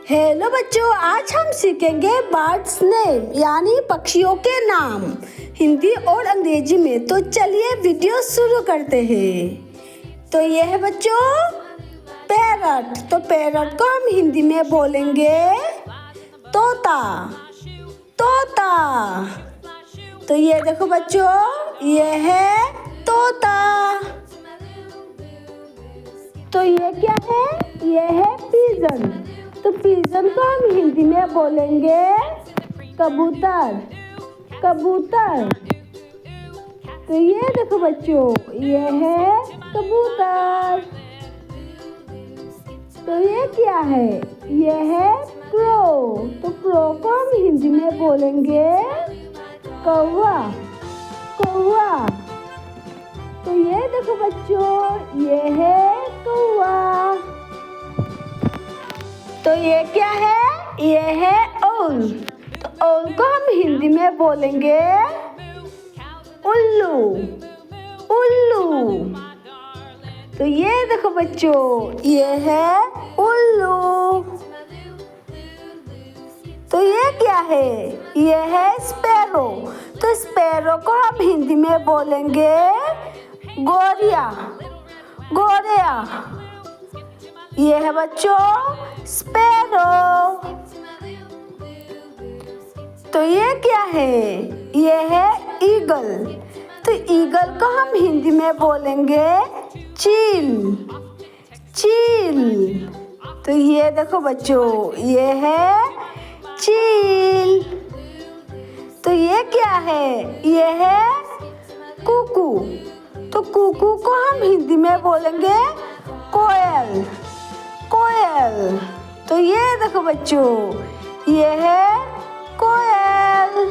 Hello बच्चों, आज हम सीखेंगे बर्ड्स नेम यानी पक्षियों के नाम हिंदी और अंग्रेजी में। तो चलिए वीडियो शुरू करते हैं। तो ये है बच्चों पैरट। तो पैरट को हम हिंदी में बोलेंगे तोता। तोता। तो ये देखो बच्चों, ये है तोता। तो ये क्या है? ये है पिजन। तो पिजन को हम हिंदी में बोलेंगे कबूतर। कबूतर। तो ये देखो बच्चों, ये है कबूतर। तो ये क्या है? ये है क्रो। तो क्रो को हम हिंदी में बोलेंगे कौवा। कौवा। तो ये देखो बच्चों, ये है कौवा। तो ये क्या है? ये है ओल। तो ओल को हम हिंदी में बोलेंगे उल्लू। उल्लू। तो ये देखो बच्चों, ये है उल्लू। तो ये क्या है? ये है स्पैरो। तो स्पैरो को हम हिंदी में बोलेंगे गोरिया। गोरिया। ये है बच्चों स्पैरो। तो ये क्या है? ये है ईगल। तो ईगल को हम हिंदी में बोलेंगे चील। चील। तो ये देखो बच्चों, ये है चील। तो ये क्या है? ये है कुकू। तो कुकू को हम हिंदी में बोलेंगे कोयल। कोयल। तो ये देखो बच्चों, ये है कोयल।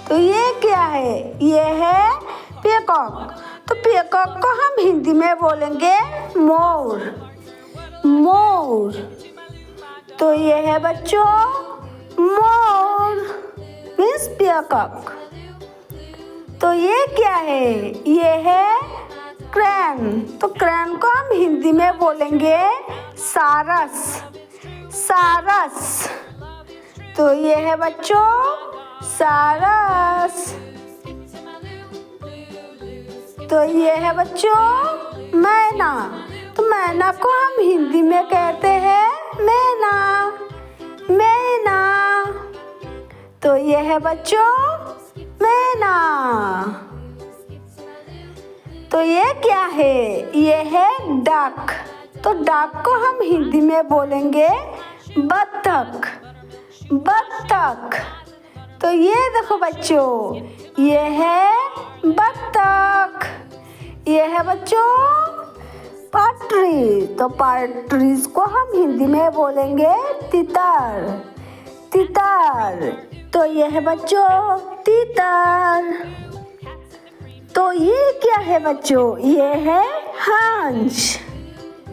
तो ये क्या है? ये है पीकॉक। तो पीकॉक को हम हिंदी में बोलेंगे मोर। मोर। तो ये है बच्चों मोर मीन्स पीकॉक। तो ये क्या है? ये है क्रैन। तो क्रैन को हम हिंदी में बोलेंगे सारस। सारस। तो ये है बच्चों सारस। तो ये है बच्चों मैना। तो मैना को हम हिंदी में कहते हैं मैना। मैना। तो ये है बच्चों मैना। तो ये क्या है? ये है डक। तो डक को हम हिंदी में बोलेंगे बत्तख। बत्तख। तो ये देखो बच्चों, ये है बत्तख। ये है बच्चों पार्ट्री। तो पार्ट्रीज को हम हिंदी में बोलेंगे तितर। तितर। तो ये है बच्चों तितर। तो ये क्या है बच्चों? ये है हंस।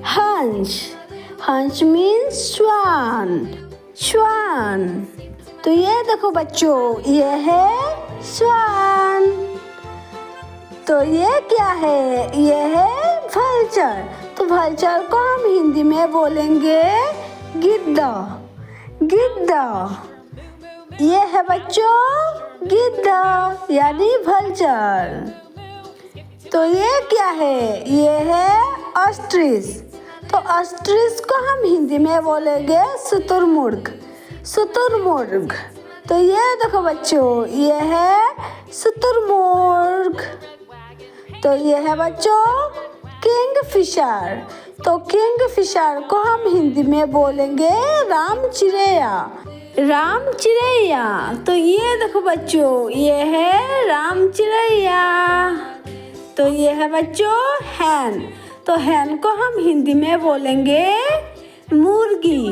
हंस। हंस मीन्स स्वान। स्वान। तो ये देखो बच्चों, ये है स्वान। तो ये क्या है? ये है वल्चर। तो वल्चर को हम हिंदी में बोलेंगे गिद्ध। गिद्ध। ये है बच्चों गिद्ध यानी वल्चर। तो ये क्या है? ये है ऑस्ट्रिच। तो ऑस्ट्रिच को हम हिंदी में बोलेंगे शुतुरमुर्ग। शुतुरमुर्ग। तो ये देखो बच्चों, ये है शुतुरमुर्ग। तो ये है बच्चों किंगफिशर। तो किंगफिशर को हम हिंदी में बोलेंगे रामचिड़ैया। रामचिड़ैया। तो ये देखो बच्चों, ये है रामचिड़ैया। तो ये है बच्चों हैन। तो हैन को हम हिंदी में बोलेंगे मुर्गी।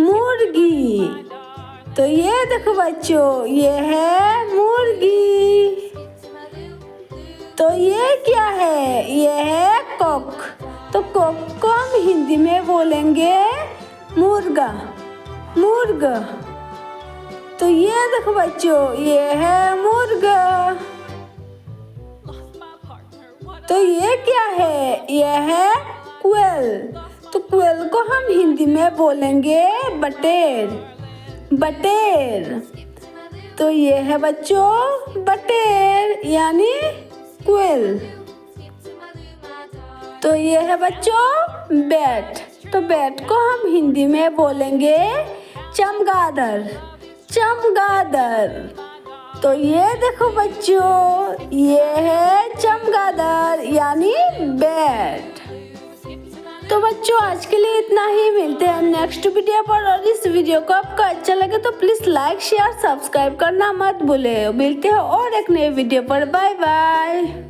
मुर्गी। तो ये देखो बच्चों, ये है मुर्गी। तो ये क्या है? ये है कॉक। तो कॉक को हम हिंदी में बोलेंगे मुर्गा। मुर्गा। तो ये देखो बच्चों, ये है मुर्गा। तो ये क्या है? ये है क्वेल। तो क्वेल को हम हिंदी में बोलेंगे बटेर, बटेर। तो ये है बच्चों बटेर यानी क्वेल। तो ये है बच्चों बैट। तो बैट को हम हिंदी में बोलेंगे चमगादड़, चमगादड़। तो ये देखो बच्चों ये है चमगादड़ यानी बैट। तो बच्चों आज के लिए इतना ही, मिलते हैं नेक्स्ट वीडियो पर। और इस वीडियो को आपको अच्छा लगे तो प्लीज लाइक शेयर सब्सक्राइब करना मत भूले। मिलते हैं और एक नए वीडियो पर। Bye bye.